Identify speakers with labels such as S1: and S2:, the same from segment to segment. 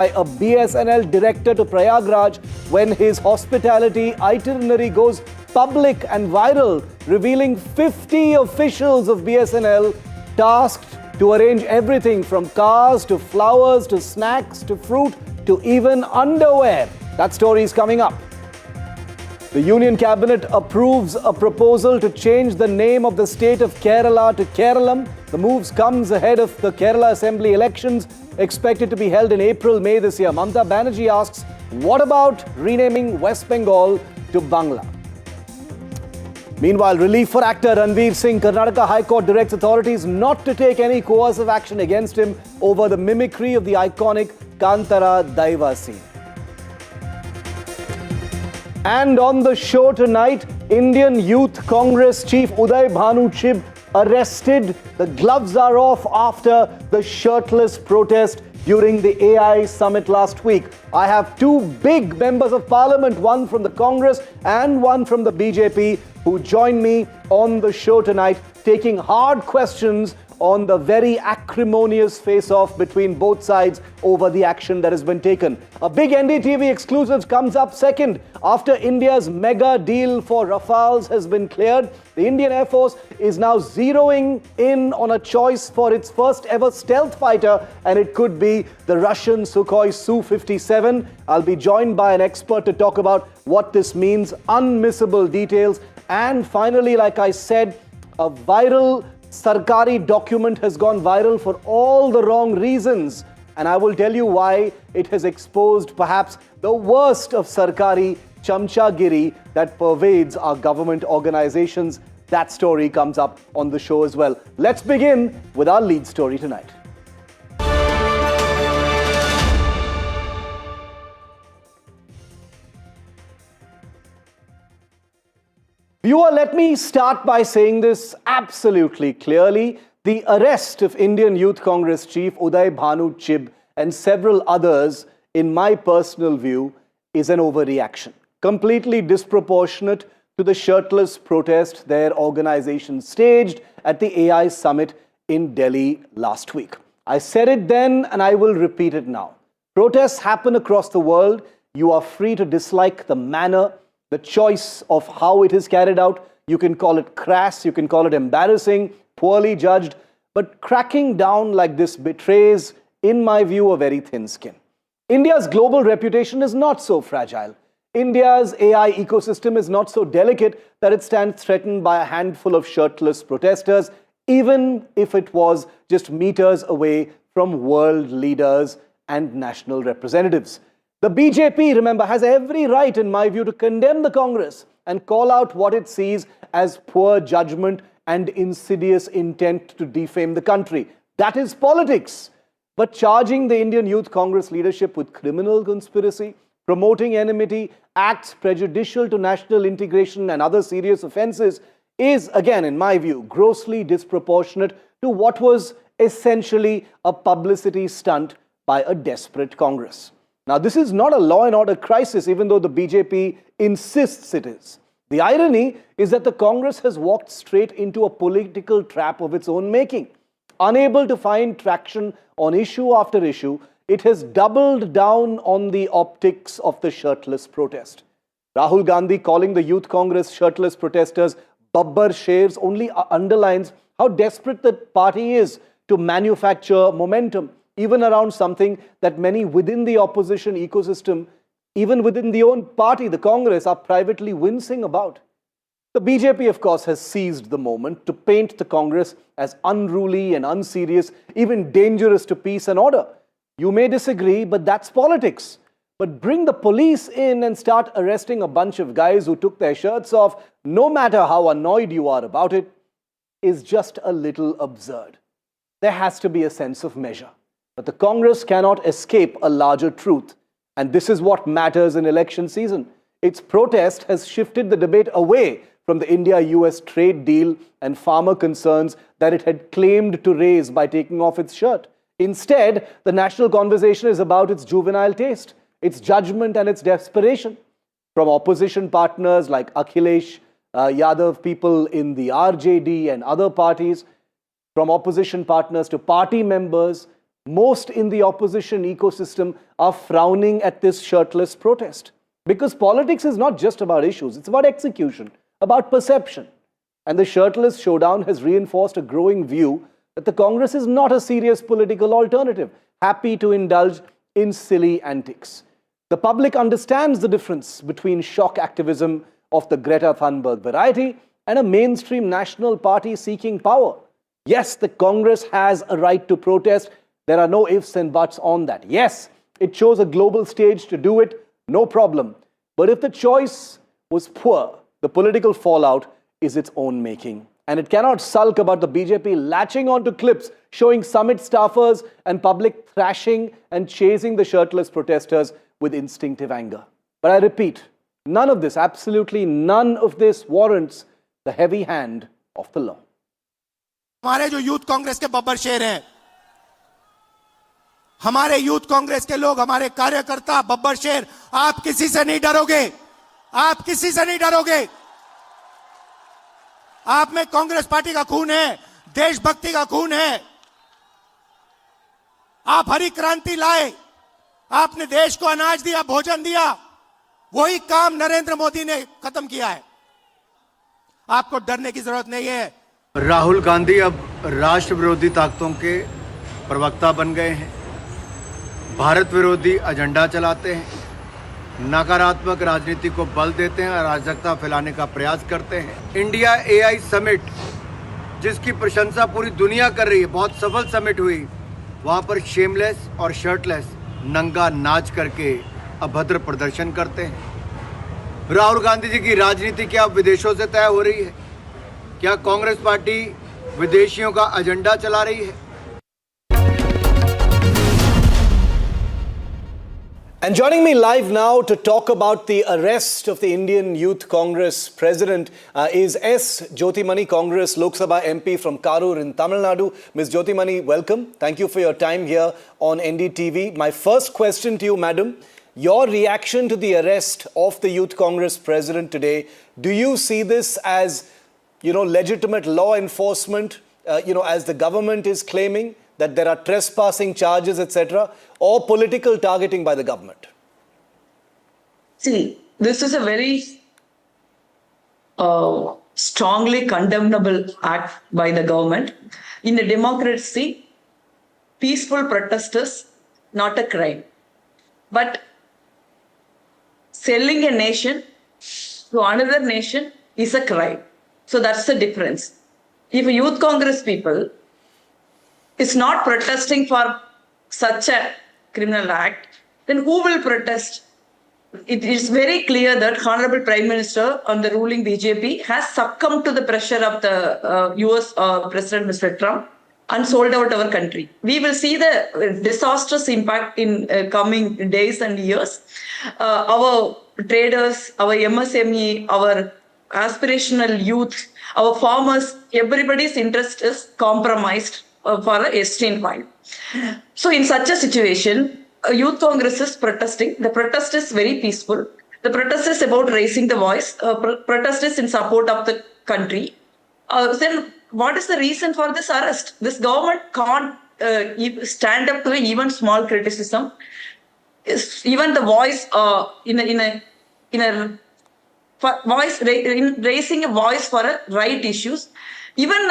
S1: a BSNL director to Prayagraj when his hospitality itinerary goes public and viral, revealing 50 officials of BSNL tasked to arrange everything from cars to flowers to snacks to fruit to even underwear. That story is coming up. The Union Cabinet approves a proposal to change the name of the state of Kerala to Keralam. The move comes ahead of the Kerala Assembly elections expected to be held in April-May this year. Mamata Banerjee asks, what about renaming West Bengal to Bangla? Meanwhile, relief for actor Ranveer Singh. Karnataka High Court directs authorities not to take any coercive action against him over the mimicry of the iconic Kantara Daiva scene. And on the show tonight, Indian Youth Congress Chief Uday Bhanu Chib arrested. The gloves are off after the shirtless protest during the AI summit last week. I have two big members of parliament, one from the Congress and one from the BJP, who join me on the show tonight, taking hard questions on the very acrimonious face-off between both sides over the action that has been taken. A big NDTV exclusive comes up second. After India's mega deal for Rafales has been cleared, the Indian Air Force is now zeroing in on a choice for its first ever stealth fighter, and it could be the Russian Sukhoi Su-57. I'll be joined by an expert to talk about what this means, unmissable details, and finally, like I said, a viral Sarkari document has gone viral for all the wrong reasons, and I will tell you why it has exposed perhaps the worst of Sarkari chamchagiri that pervades our government organizations. That story comes up on the show as well. Let's begin with our lead story tonight. Viewer, let me start by saying this absolutely clearly. The arrest of Indian Youth Congress Chief Uday Bhanu Chib and several others, in my personal view, is an overreaction. Completely disproportionate to the shirtless protest their organization staged at the AI summit in Delhi last week. I said it then and I will repeat it now. Protests happen across the world. You are free to dislike the manner, the choice of how it is carried out. You can call it crass, you can call it embarrassing, poorly judged, but cracking down like this betrays, in my view, a very thin skin. India's global reputation is not so fragile. India's AI ecosystem is not so delicate that it stands threatened by a handful of shirtless protesters, even if it was just meters away from world leaders and national representatives. The BJP, remember, has every right, in my view, to condemn the Congress and call out what it sees as poor judgment and insidious intent to defame the country. That is politics. But charging the Indian Youth Congress leadership with criminal conspiracy, promoting enmity, acts prejudicial to national integration and other serious offences is, again, in my view, grossly disproportionate to what was essentially a publicity stunt by a desperate Congress. Now, this is not a law and order crisis, even though the BJP insists it is. The irony is that the Congress has walked straight into a political trap of its own making. Unable to find traction on issue after issue, it has doubled down on the optics of the shirtless protest. Rahul Gandhi calling the Youth Congress shirtless protesters Babbar Shers only underlines how desperate the party is to manufacture momentum, even around something that many within the opposition ecosystem, even within the own party, the Congress, are privately wincing about. The BJP, of course, has seized the moment to paint the Congress as unruly and unserious, even dangerous to peace and order. You may disagree, but that's politics. But bring the police in and start arresting a bunch of guys who took their shirts off, no matter how annoyed you are about it, is just a little absurd. There has to be a sense of measure. But the Congress cannot escape a larger truth. And this is what matters in election season. Its protest has shifted the debate away from the India-US trade deal and farmer concerns that it had claimed to raise by taking off its shirt. Instead, the national conversation is about its juvenile taste, its judgment and its desperation. From opposition partners like Akhilesh Yadav, people in the RJD and other parties, from opposition partners to party members, most in the opposition ecosystem are frowning at this shirtless protest. Because politics is not just about issues, it's about execution, about perception. And the shirtless showdown has reinforced a growing view that the Congress is not a serious political alternative, happy to indulge in silly antics. The public understands the difference between shock activism of the Greta Thunberg variety and a mainstream national party seeking power. Yes, the Congress has a right to protest. There are no ifs and buts on that. Yes, it chose a global stage to do it, no problem. But if the choice was poor, the political fallout is its own making. And it cannot sulk about the BJP latching onto clips showing summit staffers and public thrashing and chasing the shirtless protesters with instinctive anger. But I repeat, none of this, absolutely none of this warrants the heavy hand of the law.
S2: हमारे जो youth Congress के बब्बर शेर हैं, हमारे youth Congress के लोग, हमारे कार्यकर्ता बब्बर शेर, आप किसी से नहीं डरोगे, आप किसी से नहीं डरोगे। आप में कांग्रेस पार्टी का खून है, देशभक्ति का खून है। आप हरी क्रांति लाए, आपने देश को अनाज दिया, भोजन दिया, वही काम नरेंद्र मोदी ने खत्म किया है। आपको डरने की जरूरत नहीं है।
S3: राहुल गांधी अब राष्ट्र विरोधी ताकतों के प्रवक्ता बन गए हैं, भारत विरोधी एजेंडा चलाते हैं, नकारात्मक राजनीति को बल देते हैं, अराजकता फैलाने का प्रयास करते हैं। इंडिया एआई समिट, जिसकी प्रशंसा पूरी दुनिया कर रही है, बहुत सफल समिट हुई, वहां पर शेमलेस और शर्टलेस नंगा नाच करके अभद्र प्रदर्शन करते हैं। राहुल गांधी जी की राजनीति क्या विदेशों से तय हो रही है? क्या कांग्रेस पार्टी विदेशियों का एजेंडा चला रही है?
S1: And joining me live now to talk about the arrest of the Indian Youth Congress president is S. Jyotimani, Congress Lok Sabha MP from Karur in Tamil Nadu. Ms. Jyotimani, welcome. Thank you for your time here on NDTV. My first question to you, madam, your reaction to the arrest of the Youth Congress president today, do you see this as, legitimate law enforcement, as the government is claiming, that there are trespassing charges, etc., or political targeting by the government?
S4: See, this is a very strongly condemnable act by the government. In a democracy, peaceful protest is not a crime. But selling a nation to another nation is a crime. So that's the difference. If a youth Congress people is not protesting for such a criminal act, then who will protest? It is very clear that Honorable Prime Minister and the ruling BJP has succumbed to the pressure of the US President Mr. Trump and sold out our country. We will see the disastrous impact in coming days and years. Our traders, our MSME, our aspirational youth, our farmers, everybody's interest is compromised for a Eastern point. So in such a situation, a youth congress is protesting. The protest is very peaceful. The protest is about raising the voice. Protest is in support of the country. Then what is the reason for this arrest? This government can't stand up to even small criticism. Even the voice raising a voice for right issues. Even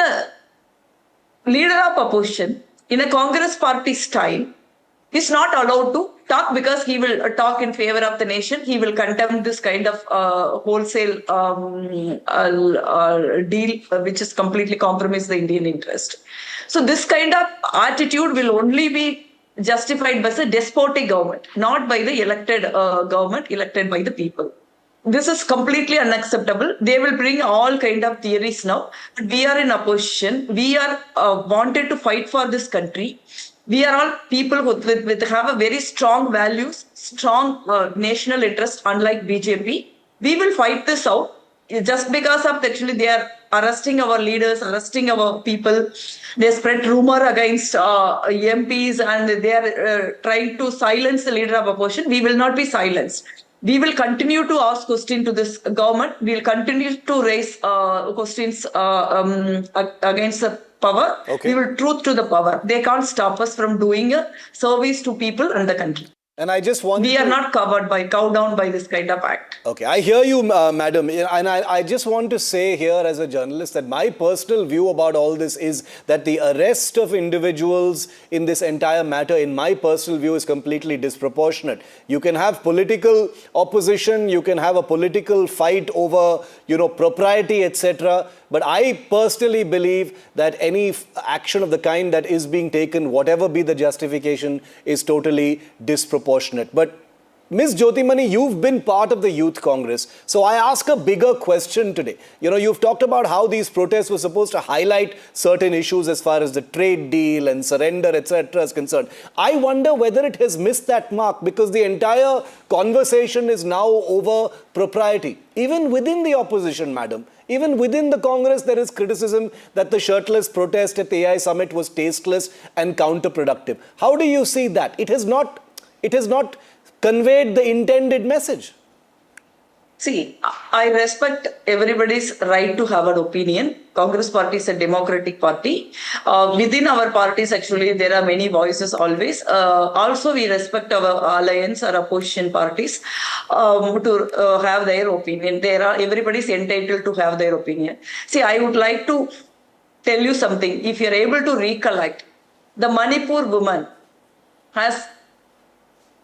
S4: leader of opposition in a Congress party style is not allowed to talk because he will talk in favor of the nation. He will condemn this kind of wholesale deal which is completely compromised the Indian interest. So this kind of attitude will only be justified by the despotic government, not by the elected government, elected by the people. This is completely unacceptable. They will bring all kind of theories now. But we are in opposition. We are wanted to fight for this country. We are all people who have a very strong values, strong national interest, unlike BJP. We will fight this out. Just because of actually they are arresting our leaders, arresting our people. They spread rumor against MPs and they are trying to silence the leader of opposition. We will not be silenced. We will continue to ask questions to this government. We will continue to raise questions against the power.
S1: Okay.
S4: We will truth to the power. They can't stop us from doing a service to people and the country.
S1: And I just want
S4: We are not covered by, cowed down by this kind of act.
S1: Okay, I hear you, madam. And I just want to say here as a journalist that my personal view about all this is that the arrest of individuals in this entire matter, in my personal view, is completely disproportionate. You can have political opposition, you can have a political fight over, propriety, etc. But I personally believe that any action of the kind that is being taken, whatever be the justification, is totally disproportionate. But Ms. Jyotimani, you've been part of the Youth Congress. So I ask a bigger question today. You've talked about how these protests were supposed to highlight certain issues as far as the trade deal and surrender, etc. is concerned. I wonder whether it has missed that mark because the entire conversation is now over propriety. Even within the opposition, madam, even within the Congress, there is criticism that the shirtless protest at the AI summit was tasteless and counterproductive. How do you see that? It has not conveyed the intended message.
S4: See, I respect everybody's right to have an opinion. Congress party is a democratic party. Within our parties, actually, there are many voices always. Also, we respect our alliance or opposition parties to have their opinion. Everybody is entitled to have their opinion. See, I would like to tell you something. If you're able to recollect, the Manipur woman has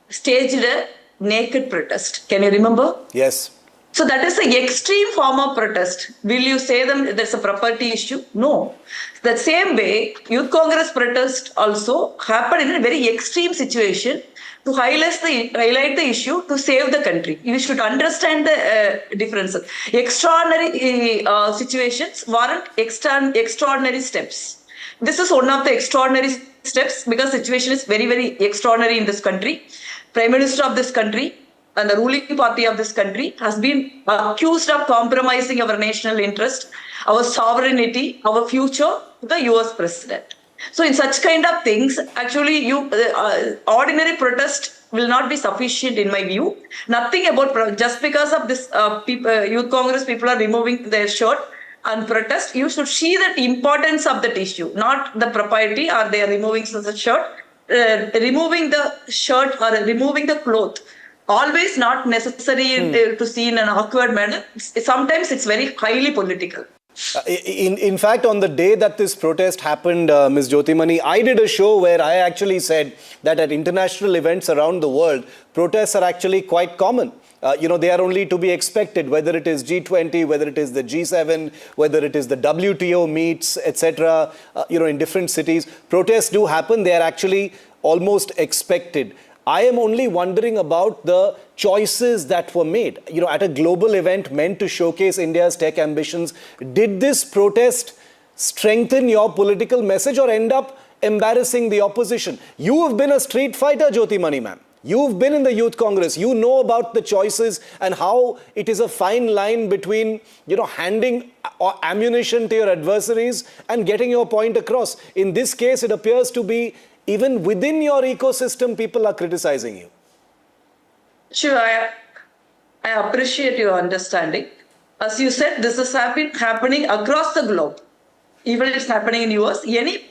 S4: staged a naked protest. Can you remember?
S1: Yes.
S4: So that is the extreme form of protest. Will you say there's a property issue? No. The same way, Youth Congress protest also happened in a very extreme situation to highlight the issue to save the country. You should understand the differences. Extraordinary situations warrant extraordinary steps. This is one of the extraordinary steps because the situation is very, very extraordinary in this country. Prime Minister of this country and the ruling party of this country has been accused of compromising our national interest, our sovereignty, our future to the US president. So in such kind of things, actually, ordinary protest will not be sufficient in my view. Nothing about just because of this Youth Congress people are removing their shirt and protest, you should see the importance of that issue, not the propriety or they are removing the shirt. Removing the shirt or removing the cloth, always not necessary to see in an awkward manner. Sometimes it's very highly political.
S1: In fact, on the day that this protest happened, Ms. Jyotimani, I did a show where I actually said that at international events around the world, protests are actually quite common. They are only to be expected, whether it is G20, whether it is the G7, whether it is the WTO meets, etc. In different cities. Protests do happen. They are actually almost expected. I am only wondering about the choices that were made. At a global event meant to showcase India's tech ambitions, did this protest strengthen your political message or end up embarrassing the opposition? You have been a street fighter, Jyotimani ma'am. You've been in the Youth Congress. You know about the choices and how it is a fine line between, handing ammunition to your adversaries and getting your point across. In this case, it appears to be even within your ecosystem, people are criticizing you.
S4: Sure, I appreciate your understanding. As you said, this is happening across the globe. Even it's happening in US, any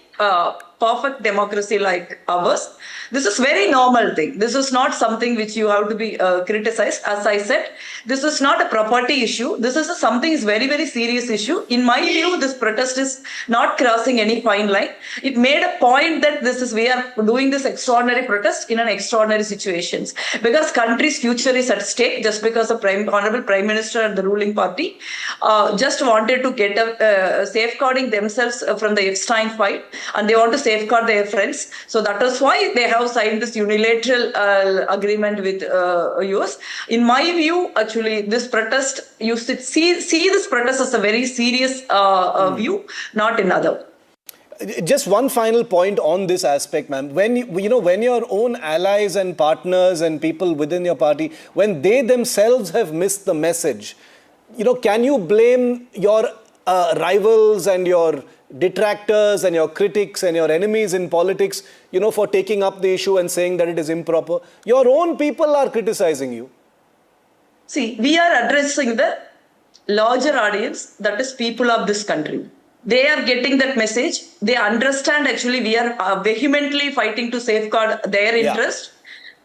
S4: perfect democracy like ours, this is very normal thing. This is not something which you have to be criticized. As I said, this is not a property issue. This is something is very, very serious issue. In my view, this protest is not crossing any fine line. It made a point that we are doing this extraordinary protest in an extraordinary situations because country's future is at stake just because the Honorable Prime Minister and the ruling party just wanted to get safeguarding themselves from the Epstein fight and they want to safeguard their friends. So that is why they have signed this unilateral agreement with US. In my view, actually, this protest, you should see this protest as a very serious view, not another.
S1: Just one final point on this aspect, ma'am. When your own allies and partners and people within your party, when they themselves have missed the message, can you blame your rivals and your detractors and your critics and your enemies in politics, for taking up the issue and saying that it is improper? Your own people are criticizing you.
S4: See, we are addressing the larger audience, that is people of this country. They are getting that message. They understand actually we are vehemently fighting to safeguard their interest.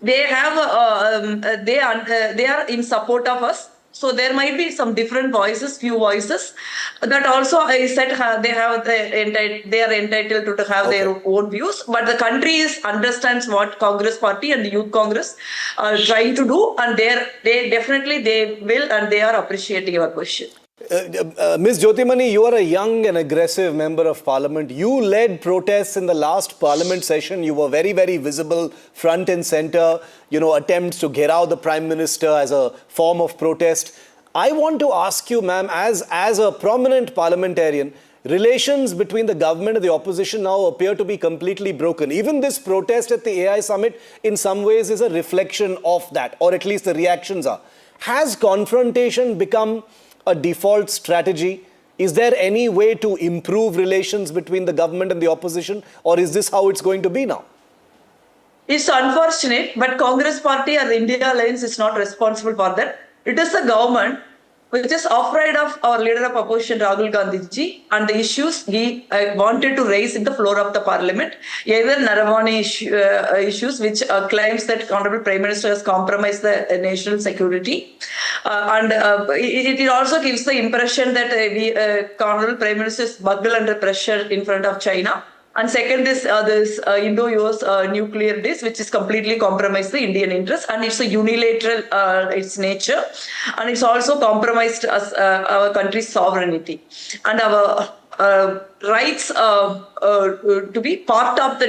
S4: They have, they are in support of us. So there might be some different voices, few voices. That also I said they are entitled to have their own views. But the country understands what Congress Party and the Youth Congress are trying to do, and they definitely they will, and they are appreciating our question.
S1: Ms. Jyotimani, you are a young and aggressive member of parliament. You led protests in the last parliament session. You were very, very visible, front and center, attempts to get out the Prime Minister as a form of protest. I want to ask you, ma'am, as a prominent parliamentarian, relations between the government and the opposition now appear to be completely broken. Even this protest at the AI summit, in some ways, is a reflection of that, or at least the reactions are. Has confrontation become a default strategy? Is there any way to improve relations between the government and the opposition, or is this how it's going to be now?
S4: It's unfortunate, but Congress Party or the India Alliance is not responsible for that. It is the government which is afraid of our leader of opposition, Rahul Gandhi ji, and the issues he wanted to raise in the floor of the parliament. Either Naravani issues, which claims that Honorable Prime Minister has compromised the national security. And it also gives the impression that Honorable Prime Minister is buckled under pressure in front of China. And second is this Indo-US nuclear deal, which is completely compromised the Indian interest, and it's a unilateral its nature, and it's also compromised our country's sovereignty and our rights to be part of the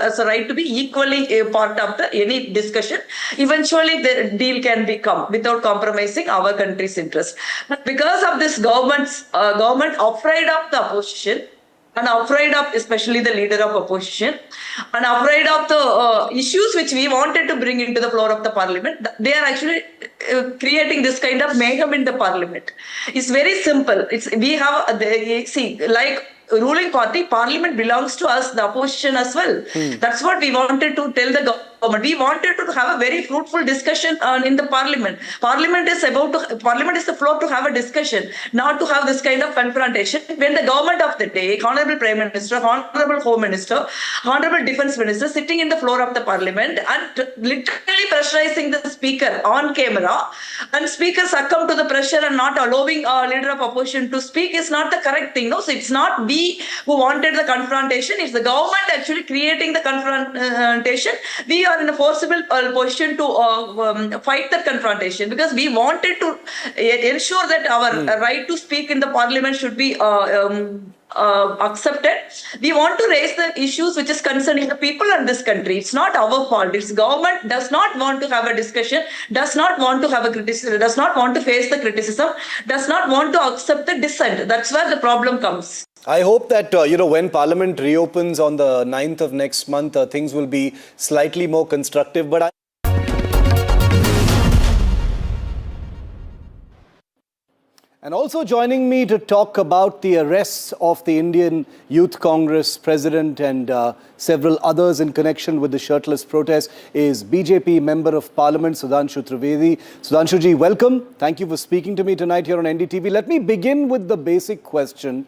S4: as a right to be equally part of the any discussion. Eventually, the deal can become without compromising our country's interest. But because of this government afraid of the opposition, and afraid of especially the leader of opposition, and afraid of the issues which we wanted to bring into the floor of the parliament, they are actually creating this kind of mayhem in the parliament. It's very simple. We have, like ruling party, parliament belongs to us, the opposition as well. That's what we wanted to tell the government. We wanted to have a very fruitful discussion in the parliament. Parliament is the floor to have a discussion, not to have this kind of confrontation. When the government of the day, Honorable Prime Minister, Honorable Home Minister, Honorable Defence Minister sitting in the floor of the parliament and literally pressurizing the speaker on camera, and speaker succumb to the pressure and not allowing leader of opposition to speak is not the correct thing. No, so it's not we who wanted the confrontation. It's the government actually creating the confrontation. We are in a forcible position to fight that confrontation, because we wanted to ensure that our right to speak in the parliament should be accepted. We want to raise the issues which is concerning the people in this country. It's not our fault. It's government does not want to have a discussion, does not want to have a criticism, does not want to face the criticism, does not want to accept the dissent. That's where the problem comes.
S1: I hope that, when Parliament reopens on the 9th of next month, things will be slightly more constructive. But And also joining me to talk about the arrests of the Indian Youth Congress President and several others in connection with the Shirtless protest is BJP Member of Parliament, Sudhanshu Trivedi. Sudhanshu ji, welcome. Thank you for speaking to me tonight here on NDTV. Let me begin with the basic question.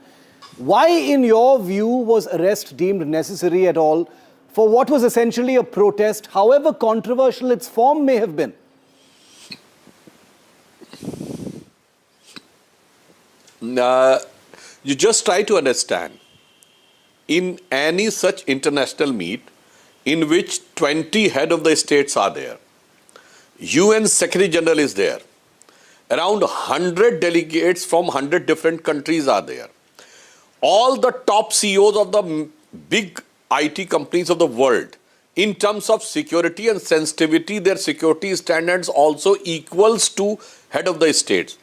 S1: Why, in your view, was arrest deemed necessary at all for what was essentially a protest, however controversial its form may have been?
S5: You just try to understand, in any such international meet in which 20 head of the states are there, UN Secretary General is there, around 100 delegates from 100 different countries are there, all the top CEOs of the big IT companies of the world, in terms of security and sensitivity, their security standards also equals to head of the states.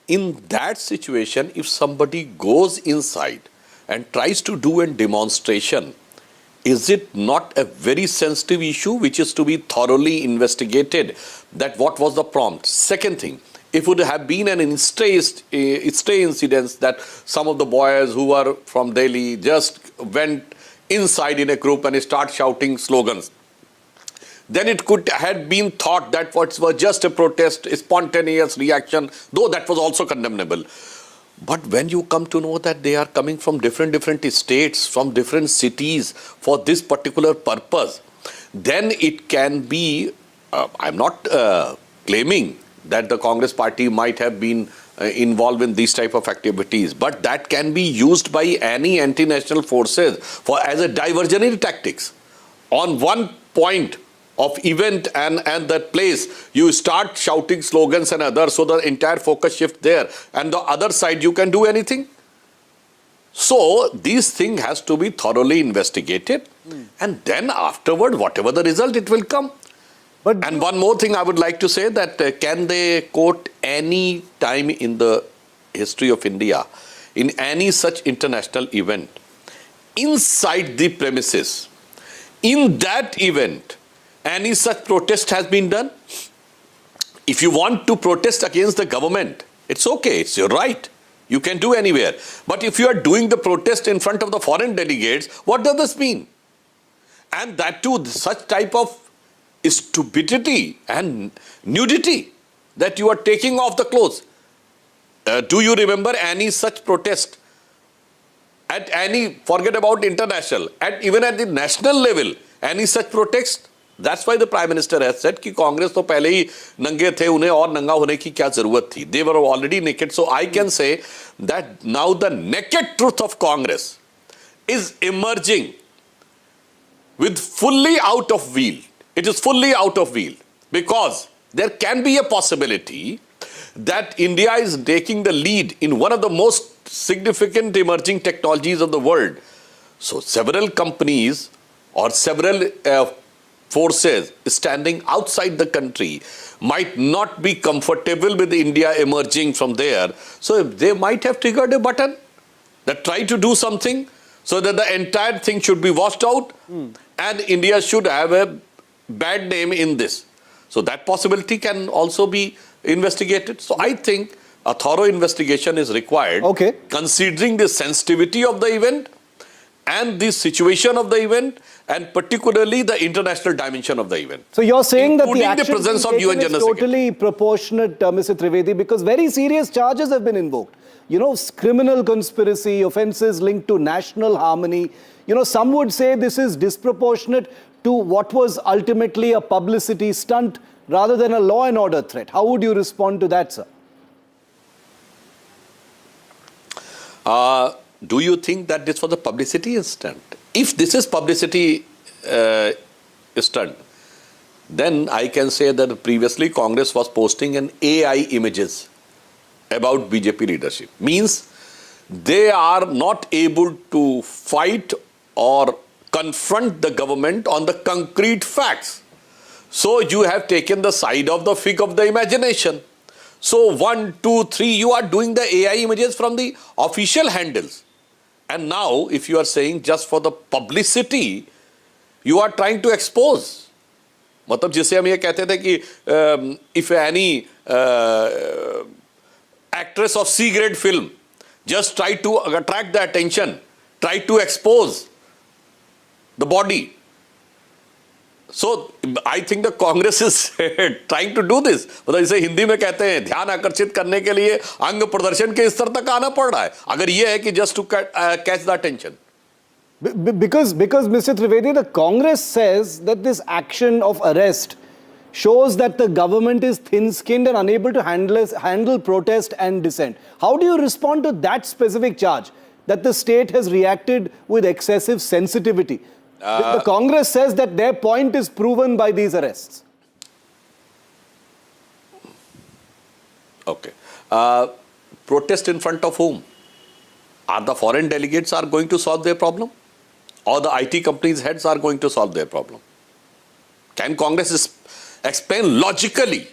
S5: In that situation, if somebody goes inside and tries to do a demonstration, is it not a very sensitive issue which is to be thoroughly investigated? That what was the prompt? Second thing, if it would have been an stray incident that some of the boys who are from Delhi just went inside in a group and start shouting slogans, then it could have been thought that what was just a protest, a spontaneous reaction, though that was also condemnable. But when you come to know that they are coming from different states, from different cities for this particular purpose, then it can be, I'm not claiming that the Congress party might have been involved in these type of activities, but that can be used by any anti-national forces for as a diversionary tactics. On one point of event and that place, you start shouting slogans and others, so the entire focus shift there, and the other side you can do anything. So this thing has to be thoroughly investigated, and then afterward, whatever the result, it will come. And one more thing I would like to say, that can they quote any time in the history of India, in any such international event, inside the premises, in that event, any such protest has been done? If you want to protest against the government, it's okay, it's your right. You can do anywhere. But if you are doing the protest in front of the foreign delegates, what does this mean? And that too, such type of stupidity and nudity, that you are taking off the clothes. Do you remember any such protest at any, forget about international, even at the national level, any such protest? That's why the Prime Minister has said कि Congress तो पहले ही नंगे थे, उन्हें और नंगा होने की क्या जरूरत थी? They were already naked. So I can say that now the naked truth of Congress is emerging with fully out of wheel. It is fully out of wheel, because there can be a possibility that India is taking the lead in one of the most significant emerging technologies of the world. So several companies or several forces standing outside the country might not be comfortable with India emerging from there. So they might have triggered a button that try to do something so that the entire thing should be washed out and India should have a bad name in this. So that possibility can also be investigated. So I think a thorough investigation is required, considering the sensitivity of the event and the situation of the event, and particularly the international dimension of the event.
S1: So you're saying that the
S5: action presence of UN
S1: is totally proportionate, Mr. Trivedi, because very serious charges have been invoked. You know, criminal conspiracy, offences linked to national harmony. You know, some would say this is disproportionate to what was ultimately a publicity stunt rather than a law and order threat. How would you respond to that, sir?
S5: Do you think that this was a publicity stunt? If this is publicity stunt, then I can say that previously Congress was posting an AI images about BJP leadership. Means they are not able to fight or confront the government on the concrete facts. So you have taken the side of the fig of the imagination. So 1, 2, 3, you are doing the AI images from the official handles. And now if you are saying just for the publicity, you are trying to expose. मतलब जिसे हम ये कहते थे कि if any actress of C-grade film just try to attract the attention, try to expose the body. So I think the Congress is trying to do this. मतलब इसे हिंदी में कहते हैं ध्यान आकर्षित करने के लिए अंग प्रदर्शन के स्तर तक आना पड़ रहा है. अगर ये है कि just to catch the attention.
S1: Because Mr. Trivedi, the Congress says that this action of arrest shows that the government is thin-skinned and unable to handle protest and dissent. How do you respond to that specific charge, that the state has reacted with excessive sensitivity? The Congress says that their point is proven by these arrests.
S5: Okay. Protest in front of whom? Are the foreign delegates are going to solve their problem? Or the IT companies' heads are going to solve their problem? Can Congress explain logically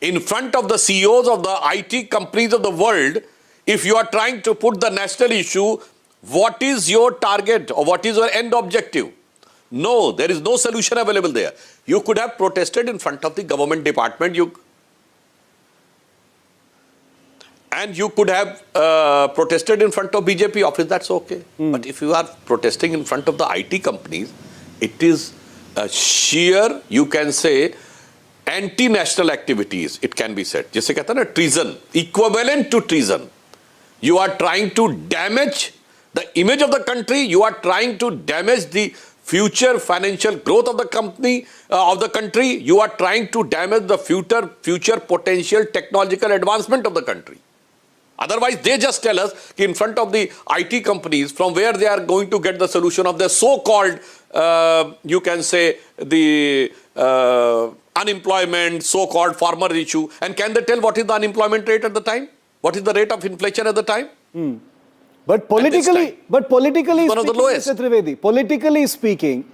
S5: in front of the CEOs of the IT companies of the world, if you are trying to put the national issue, what is your target or what is your end objective? No, there is no solution available there. You could have protested in front of the government department, and you could have protested in front of BJP office, that's okay. But if you are protesting in front of the IT companies, it is sheer, you can say, anti-national activities, it can be said. जैसे कहता है ना treason, equivalent to treason. You are trying to damage the image of the country. You are trying to damage the future financial growth of the country. You are trying to damage the future potential technological advancement of the country. Otherwise, they just tell us in front of the IT companies from where they are going to get the solution of their so-called, you can say, the unemployment, so-called farmer issue. And can they tell what is the unemployment rate at the time? What is the rate of inflation at the time?
S1: But politically,
S5: one of the
S1: speaking,
S5: lowest.
S1: Mr. Trivedi, politically speaking,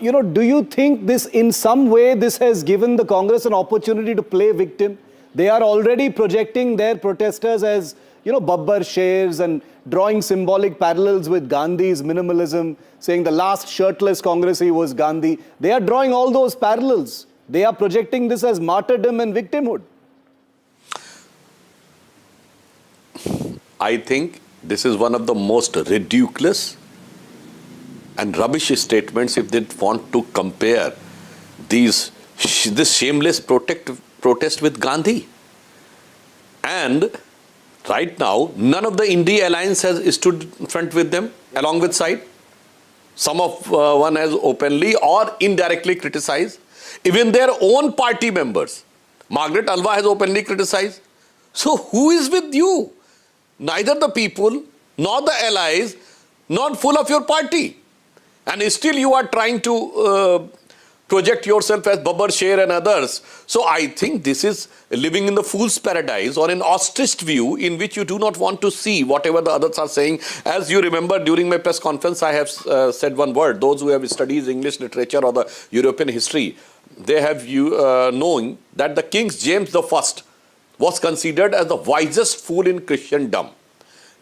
S1: do you think this, in some way, this has given the Congress an opportunity to play victim? They are already projecting their protesters as, Babbar shares and drawing symbolic parallels with Gandhi's minimalism, saying the last shirtless Congressee was Gandhi. They are drawing all those parallels. They are projecting this as martyrdom and victimhood.
S5: I think this is one of the most ridiculous and rubbish statements if they want to compare this shameless protest with Gandhi. And right now, none of the India alliance has stood in front with them, along with side. Some of one has openly or indirectly criticized. Even their own party members. Margaret Alva has openly criticized. So who is with you? Neither the people, nor the allies, not full of your party. And still you are trying to project yourself as Babbar Sher and others. So I think this is living in the fool's paradise or an ostrich view in which you do not want to see whatever the others are saying. As you remember, during my press conference, I have said one word. Those who have studied English literature or the European history, they have known that the King James I was considered as the wisest fool in Christendom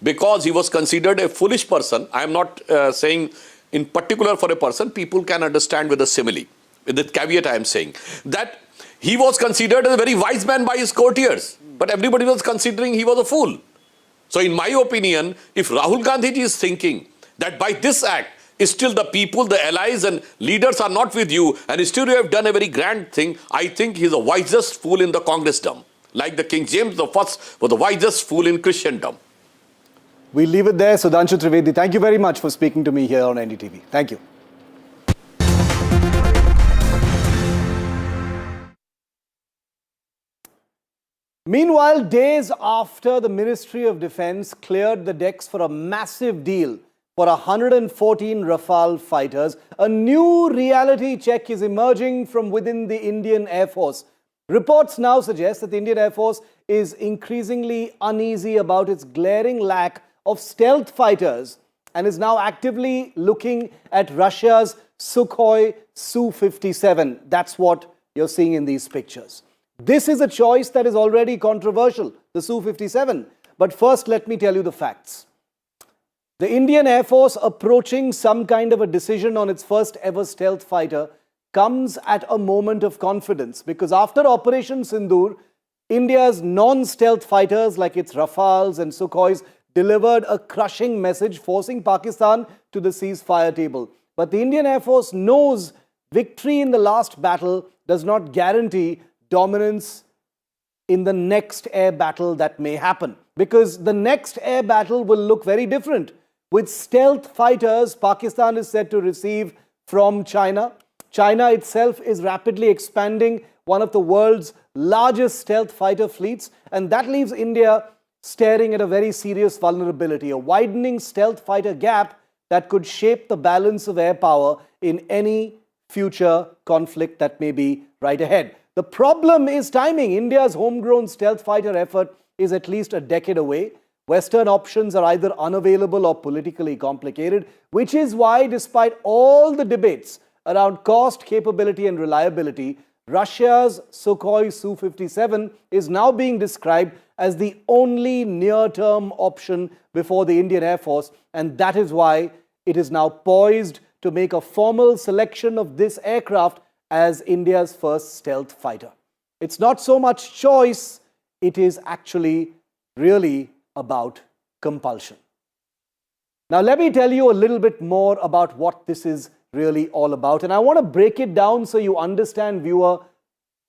S5: because he was considered a foolish person. I am not saying in particular for a person, people can understand with a simile. With the caveat I am saying that he was considered as a very wise man by his courtiers, but everybody was considering he was a fool. So in my opinion, if Rahul Gandhi is thinking that by this act, still the people, the allies and leaders are not with you and still you have done a very grand thing, I think he is the wisest fool in the Congressdom. Like the King James I was the wisest fool in Christendom.
S1: We'll leave it there. Sudhanshu Trivedi, thank you very much for speaking to me here on NDTV. Thank you. Meanwhile, days after the Ministry of Defence cleared the decks for a massive deal for 114 Rafale fighters, a new reality check is emerging from within the Indian Air Force. Reports now suggest that the Indian Air Force is increasingly uneasy about its glaring lack of stealth fighters and is now actively looking at Russia's Sukhoi Su-57. That's what you're seeing in these pictures. This is a choice that is already controversial, the Su-57. But first, let me tell you the facts. The Indian Air Force approaching some kind of a decision on its first ever stealth fighter comes at a moment of confidence because after Operation Sindoor, India's non-stealth fighters like its Rafales and Sukhois delivered a crushing message forcing Pakistan to the ceasefire table. But the Indian Air Force knows victory in the last battle does not guarantee dominance in the next air battle that may happen. Because the next air battle will look very different. With stealth fighters, Pakistan is said to receive from China. China itself is rapidly expanding one of the world's largest stealth fighter fleets, and that leaves India staring at a very serious vulnerability, a widening stealth fighter gap that could shape the balance of air power in any future conflict that may be right ahead. The problem is timing. India's homegrown stealth fighter effort is at least a decade away. Western options are either unavailable or politically complicated, which is why, despite all the debates around cost, capability and reliability, Russia's Sukhoi Su-57 is now being described as the only near-term option before the Indian Air Force, and that is why it is now poised to make a formal selection of this aircraft as India's first stealth fighter. It's not so much choice, it is actually really about compulsion. Now let me tell you a little bit more about what this is really all about. And I want to break it down so you understand, viewer,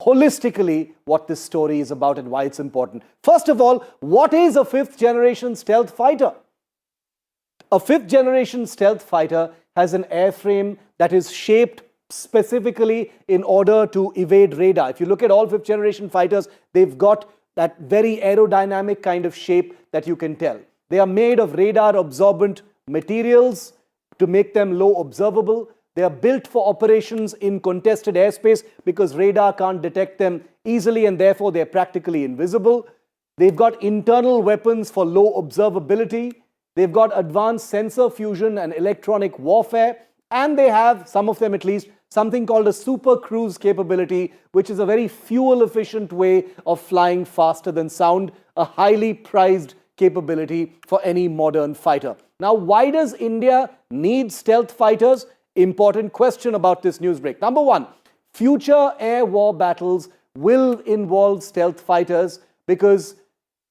S1: holistically what this story is about and why it's important. First of all, what is a fifth generation stealth fighter? A fifth generation stealth fighter has an airframe that is shaped specifically in order to evade radar. If you look at all fifth generation fighters, they've got that very aerodynamic kind of shape that you can tell. They are made of radar absorbent materials to make them low observable. They are built for operations in contested airspace because radar can't detect them easily and therefore they're practically invisible. They've got internal weapons for low observability. They've got advanced sensor fusion and electronic warfare. And they have, some of them at least, something called a super cruise capability, which is a very fuel efficient way of flying faster than sound, a highly prized capability for any modern fighter. Now, why does India need stealth fighters? Important question about this news break. Number one, future air war battles will involve stealth fighters because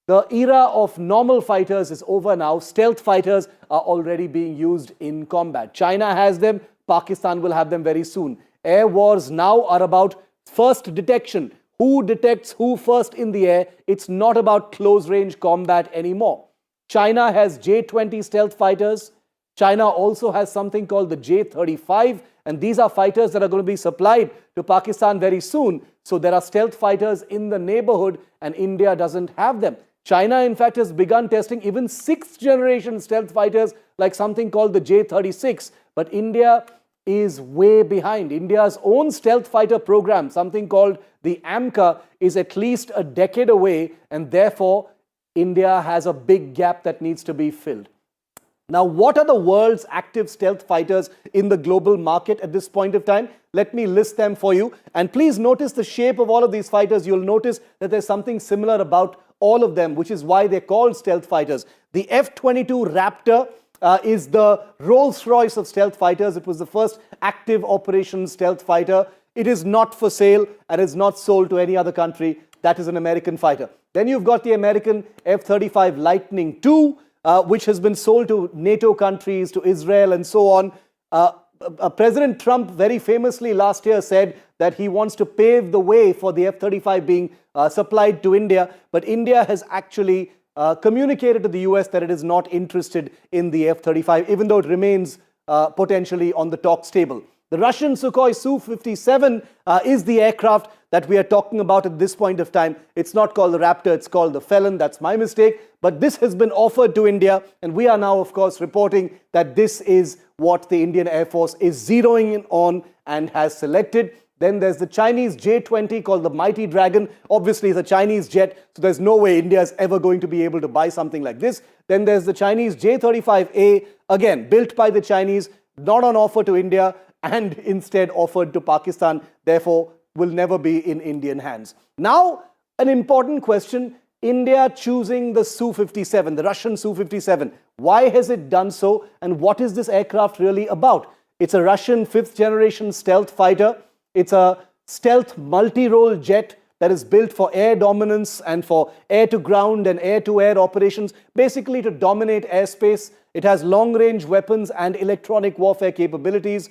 S1: the era of normal fighters is over now. Stealth fighters are already being used in combat. China has them. Pakistan will have them very soon. Air wars now are about first detection. Who detects who first in the air? It's not about close-range combat anymore. China has J-20 stealth fighters. China also has something called the J-35, and these are fighters that are going to be supplied to Pakistan very soon. So there are stealth fighters in the neighborhood, and India doesn't have them. China, in fact, has begun testing even sixth-generation stealth fighters like something called the J-36. But India is way behind. India's own stealth fighter program, something called the AMCA, is at least a decade away, and therefore India has a big gap that needs to be filled. Now, what are the world's active stealth fighters in the global market at this point of time? Let me list them for you. And please notice the shape of all of these fighters. You'll notice that there's something similar about all of them, which is why they're called stealth fighters. The F-22 Raptor is the Rolls-Royce of stealth fighters. It was the first active operation stealth fighter. It is not for sale and is not sold to any other country. That is an American fighter. Then you've got the American F-35 Lightning II, which has been sold to NATO countries, to Israel and so on. President Trump very famously last year said that he wants to pave the way for the F-35 being supplied to India, but India has actually communicated to the US that it is not interested in the F-35, even though it remains potentially on the talks table. The Russian Sukhoi Su-57 is the aircraft that we are talking about at this point of time. It's not called the Raptor, it's called the Felon. That's my mistake. But this has been offered to India, and we are now, of course, reporting that this is what the Indian Air Force is zeroing in on and has selected. Then there's the Chinese J-20 called the Mighty Dragon. Obviously, it's a Chinese jet, so there's no way India is ever going to be able to buy something like this. Then there's the Chinese J-35A, again, built by the Chinese, not on offer to India, and instead offered to Pakistan, therefore will never be in Indian hands. Now, an important question, India choosing the Su-57, the Russian Su-57. Why has it done so, and what is this aircraft really about? It's a Russian fifth-generation stealth fighter. It's a stealth multi-role jet that is built for air dominance and for air-to-ground and air-to-air operations, basically to dominate airspace. It has long-range weapons and electronic warfare capabilities.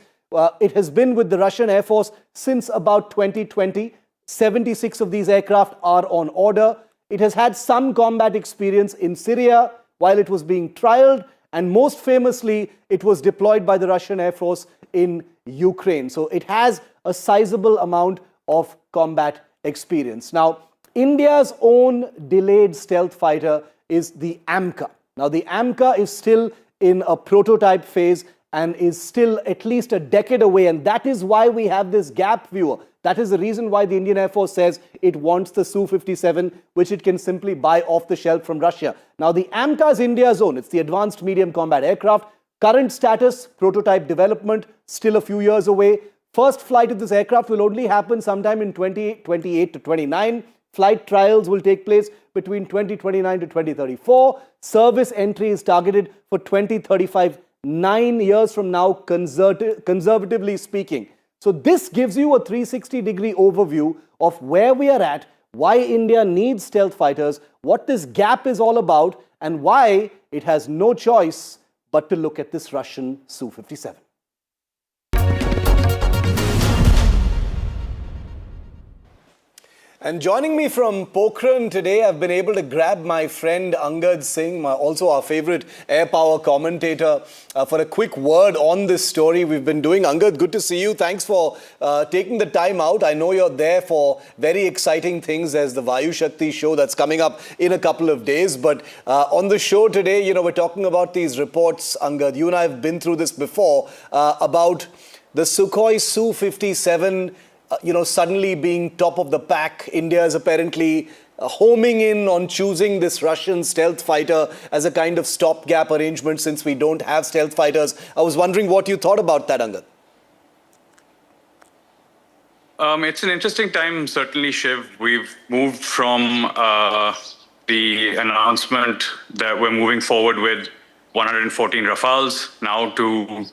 S1: It has been with the Russian Air Force since about 2020. 76 of these aircraft are on order. It has had some combat experience in Syria while it was being trialed, and most famously, it was deployed by the Russian Air Force in Ukraine. So it has a sizable amount of combat experience. Now, India's own delayed stealth fighter is the AMCA. Now, the AMCA is still in a prototype phase and is still at least a decade away. And that is why we have this gap, viewer. That is the reason why the Indian Air Force says it wants the Su-57, which it can simply buy off the shelf from Russia. Now, the AMCA is India's own. It's the Advanced Medium Combat Aircraft. Current status, prototype development, still a few years away. First flight of this aircraft will only happen sometime in 2028 to 29. Flight trials will take place between 2029 to 2034. Service entry is targeted for 2035. 9 years from now, conservatively speaking. So this gives you a 360-degree overview of where we are at, why India needs stealth fighters, what this gap is all about, and why it has no choice but to look at this Russian Su-57. And joining me from Pokhran today, I've been able to grab my friend Angad Singh, also our favorite air power commentator, for a quick word on this story we've been doing. Angad, good to see you. Thanks for taking the time out. I know you're there for very exciting things. There's the Vayu Shakti show that's coming up in a couple of days. But on the show today, we're talking about these reports, Angad. You and I have been through this before, about the Sukhoi Su-57 suddenly being top of the pack. India is apparently homing in on choosing this Russian stealth fighter as a kind of stopgap arrangement since we don't have stealth fighters. I was wondering what you thought about that, Angad.
S6: It's an interesting time, certainly, Shiv. We've moved from the announcement that we're moving forward with 114 Rafales now to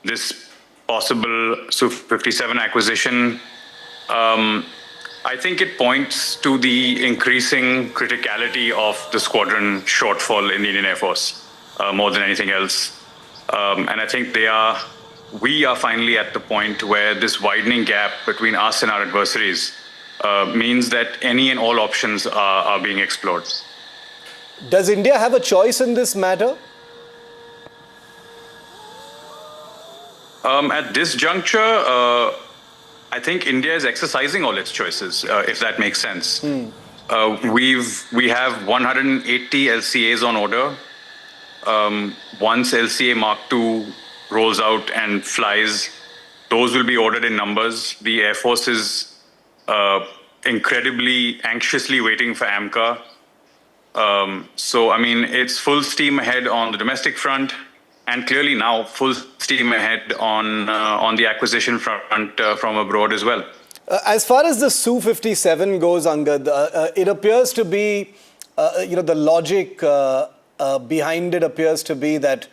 S6: this possible Su-57 acquisition. I think it points to the increasing criticality of the squadron shortfall in the Indian Air Force, more than anything else. And I think we are finally at the point where this widening gap between us and our adversaries means that any and all options are being explored.
S1: Does India have a choice in this matter?
S6: At this juncture, I think India is exercising all its choices, if that makes sense. We have 180 LCAs on order. Once LCA Mark II rolls out and flies, those will be ordered in numbers. The Air Force is incredibly anxiously waiting for AMCA. So, I mean, it's full steam ahead on the domestic front. And clearly now, full steam ahead on the acquisition front from abroad as well.
S1: As far as the Su-57 goes, Angad, it appears to be, the logic behind it appears to be that,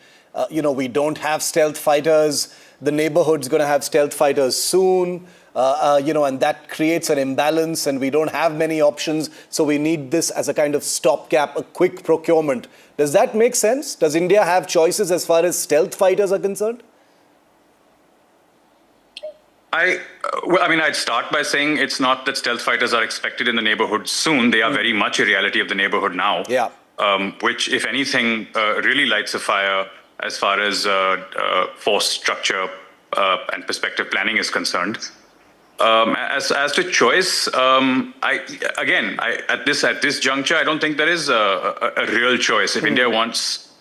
S1: we don't have stealth fighters. The neighborhood's going to have stealth fighters soon. And that creates an imbalance and we don't have many options. So we need this as a kind of stopgap, a quick procurement. Does that make sense? Does India have choices as far as stealth fighters are concerned?
S6: I'd start by saying it's not that stealth fighters are expected in the neighborhood soon. They are very much a reality of the neighborhood now. Yeah. Which, if anything, really lights a fire as far as force structure and perspective planning is concerned. As to choice, at this juncture, I don't think there is a real choice. If India wants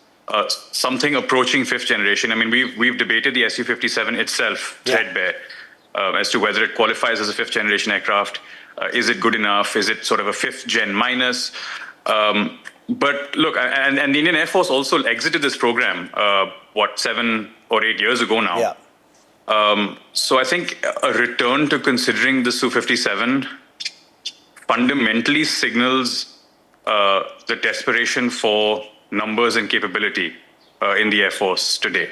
S6: something approaching fifth generation, I mean, we've debated the Su-57 itself threadbare as to whether it qualifies as a fifth generation aircraft. Is it good enough? Is it sort of a fifth gen minus? But look, and the Indian Air Force also exited this program, 7 or 8 years ago now. Yeah. So I think a return to considering the Su-57 fundamentally signals the desperation for numbers and capability in the Air Force today.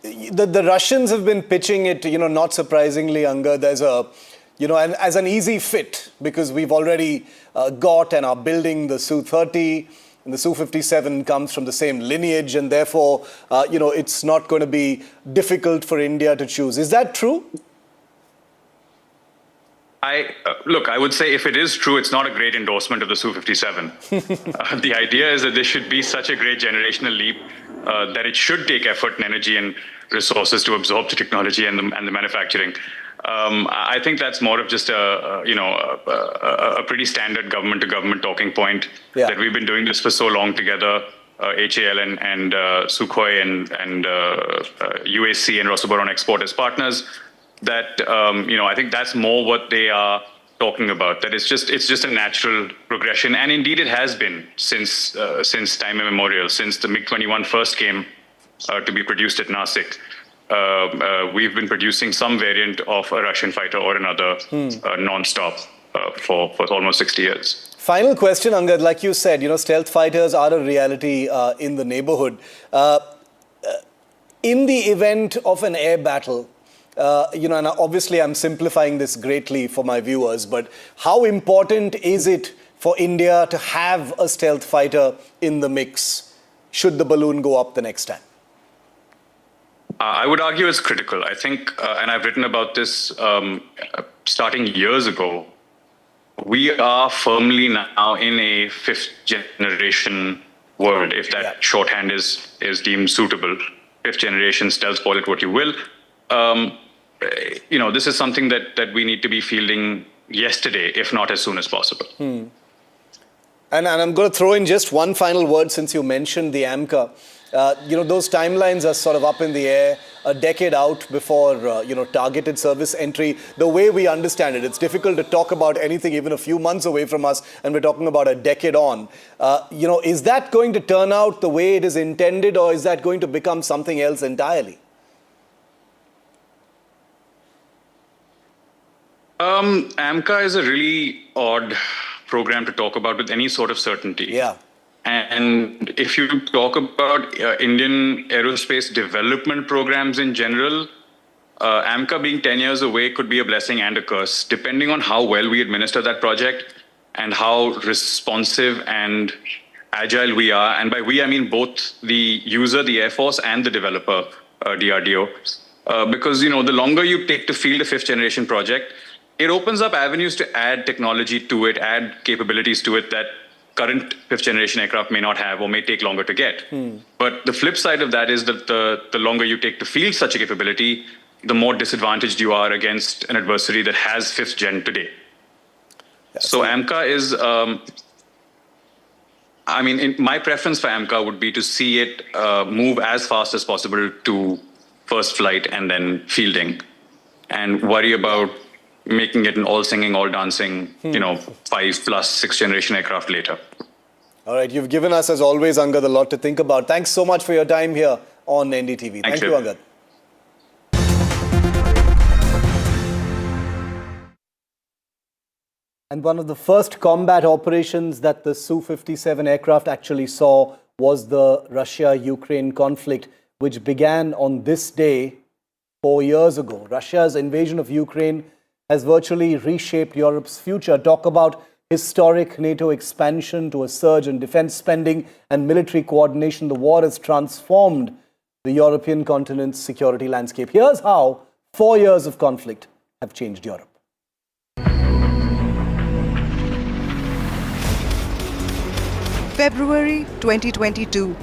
S1: The Russians have been pitching it, not surprisingly, Angad, as as an easy fit because we've already got and are building the Su-30. And the Su-57 comes from the same lineage and therefore, it's not going to be difficult for India to choose. Is that true?
S6: I would say if it is true, it's not a great endorsement of the Su-57. The idea is that this should be such a great generational leap that it should take effort and energy and resources to absorb the technology and the manufacturing. I think that's more of just a pretty standard government-to-government talking point that we've been doing this for so long together, HAL and Sukhoi and UAC and Rosoboron Export as partners, that, I think that's more what they are talking about, that it's just a natural progression. And indeed it has been since time immemorial, since the MiG-21 first came to be produced at Nasik. We've been producing some variant of a Russian fighter or another non-stop for almost 60 years.
S1: Final question, Angad. Like you said, stealth fighters are a reality in the neighborhood. In the event of an air battle, and obviously I'm simplifying this greatly for my viewers, but how important is it for India to have a stealth fighter in the mix should the balloon go up the next time?
S6: I would argue it's critical. I think, and I've written about this starting years ago, we are firmly now in a fifth generation world, if that shorthand is deemed suitable. Fifth generation stealth, call it what you will. This is something that we need to be fielding yesterday, if not as soon as possible.
S1: And I'm going to throw in just one final word since you mentioned the AMCA. Those timelines are sort of up in the air, a decade out before, targeted service entry. The way we understand it, it's difficult to talk about anything even a few months away from us, and we're talking about a decade on. Is that going to turn out the way it is intended, or is that going to become something else entirely?
S6: AMCA is a really odd program to talk about with any sort of certainty.
S1: Yeah.
S6: And if you talk about Indian aerospace development programs in general, AMCA being 10 years away could be a blessing and a curse, depending on how well we administer that project and how responsive and agile we are. And by we, I mean both the user, the Air Force, and the developer, DRDO. Because, the longer you take to field a fifth generation project, it opens up avenues to add technology to it, add capabilities to it that current fifth generation aircraft may not have or may take longer to get. But the flip side of that is that the longer you take to field such a capability, the more disadvantaged you are against an adversary that has fifth gen today. So AMCA is, my preference for AMCA would be to see it move as fast as possible to first flight and then fielding, and worry about making it an all singing, all dancing, 5+, 6 generation aircraft later.
S1: All right, you've given us, as always, Angad, a lot to think about. Thanks so much for your time here on NDTV. Thank you, Angad. And one of the first combat operations that the Su-57 aircraft actually saw was the Russia-Ukraine conflict, which began on this day 4 years ago. Russia's invasion of Ukraine has virtually reshaped Europe's future. Talk about historic NATO expansion to a surge in defense spending and military coordination. The war has transformed the European continent's security landscape. Here's how 4 years of conflict have changed Europe.
S7: February 2022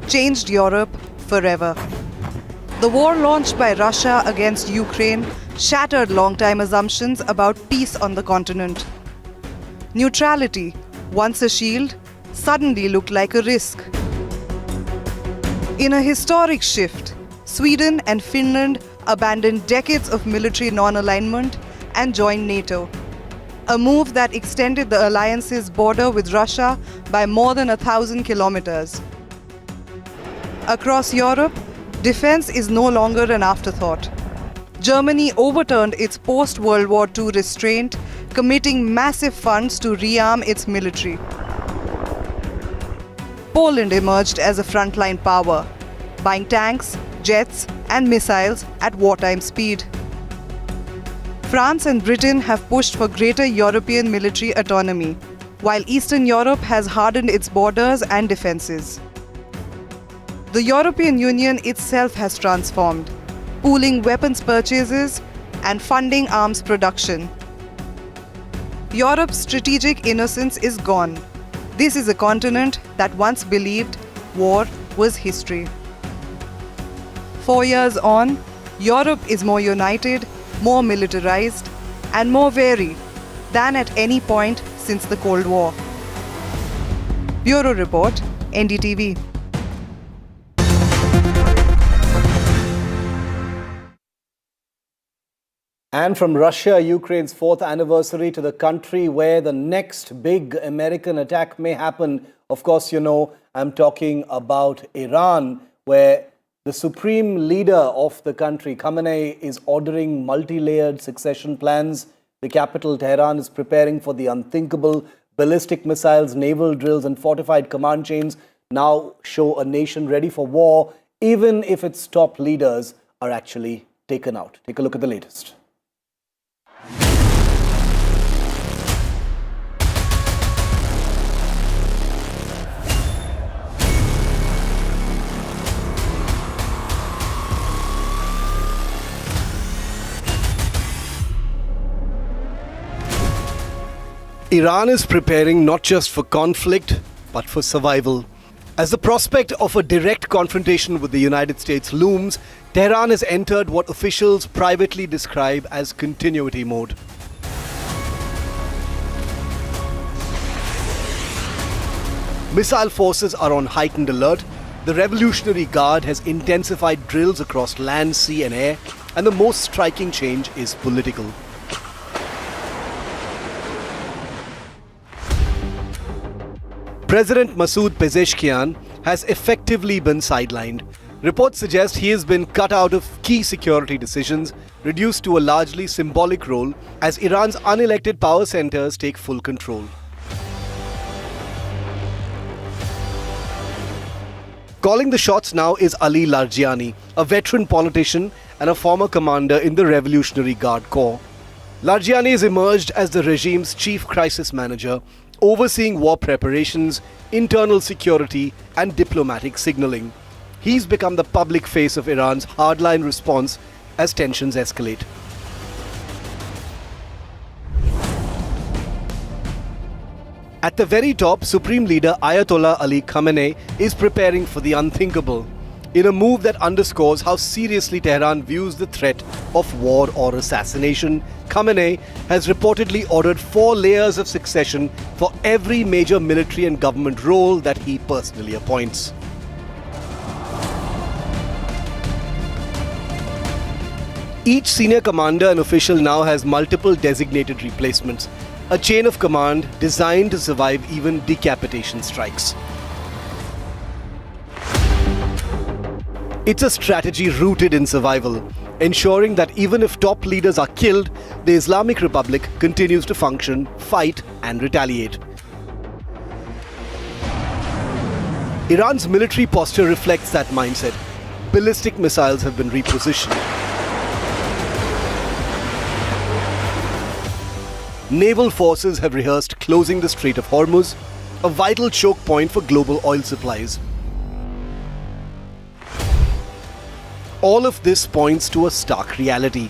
S7: changed Europe forever. The war launched by Russia against Ukraine shattered long-time assumptions about peace on the continent. Neutrality, once a shield, suddenly looked like a risk. In a historic shift, Sweden and Finland abandoned decades of military non-alignment and joined NATO, a move that extended the alliance's border with Russia by more than 1,000 kilometers. Across Europe, defense is no longer an afterthought. Germany overturned its post-World War II restraint, committing massive funds to rearm its military. Poland emerged as a frontline power, buying tanks, jets, and missiles at wartime speed. France and Britain have pushed for greater European military autonomy, while Eastern Europe has hardened its borders and defenses. The European Union itself has transformed, pooling weapons purchases and funding arms production. Europe's strategic innocence is gone. This is a continent that once believed war was history. 4 years on, Europe is more united, more militarized, and more wary than at any point since the Cold War. Bureau Report, NDTV.
S1: And from Russia, Ukraine's 4th anniversary, to the country where the next big American attack may happen. Of course, I'm talking about Iran, where the supreme leader of the country, Khamenei, is ordering multi-layered succession plans. The capital, Tehran, is preparing for the unthinkable. Ballistic missiles, naval drills, and fortified command chains now show a nation ready for war, even if its top leaders are actually taken out. Take a look at the latest. Iran is preparing not just for conflict, but for survival. As the prospect of a direct confrontation with the United States looms, Tehran has entered what officials privately describe as continuity mode. Missile forces are on heightened alert. The Revolutionary Guard has intensified drills across land, sea and air, and the most striking change is political. President Masoud Pezeshkian has effectively been sidelined. Reports suggest he has been cut out of key security decisions, reduced to a largely symbolic role as Iran's unelected power centers take full control. Calling the shots now is Ali Larjiani, a veteran politician and a former commander in the Revolutionary Guard Corps. Larjiani has emerged as the regime's chief crisis manager, overseeing war preparations, internal security and diplomatic signaling. He's become the public face of Iran's hardline response as tensions escalate. At the very top, Supreme Leader Ayatollah Ali Khamenei is preparing for the unthinkable, in a move that underscores how seriously Tehran views the threat of war or assassination. Khamenei has reportedly ordered 4 layers of succession for every major military and government role that he personally appoints. Each senior commander and official now has multiple designated replacements, a chain of command designed to survive even decapitation strikes. It's a strategy rooted in survival, ensuring that even if top leaders are killed, the Islamic Republic continues to function, fight and retaliate. Iran's military posture reflects that mindset. Ballistic missiles have been repositioned. Naval forces have rehearsed closing the Strait of Hormuz, a vital choke point for global oil supplies. All of this points to a stark reality.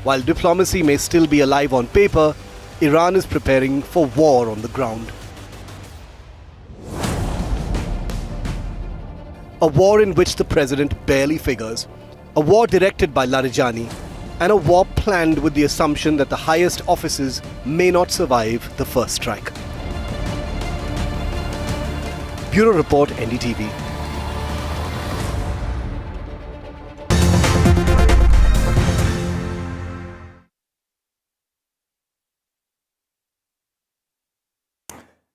S1: While diplomacy may still be alive on paper, Iran is preparing for war on the ground. A war in which the president barely figures, a war directed by Larijani, and a war planned with the assumption that the highest offices may not survive the first strike. Bureau Report, NDTV.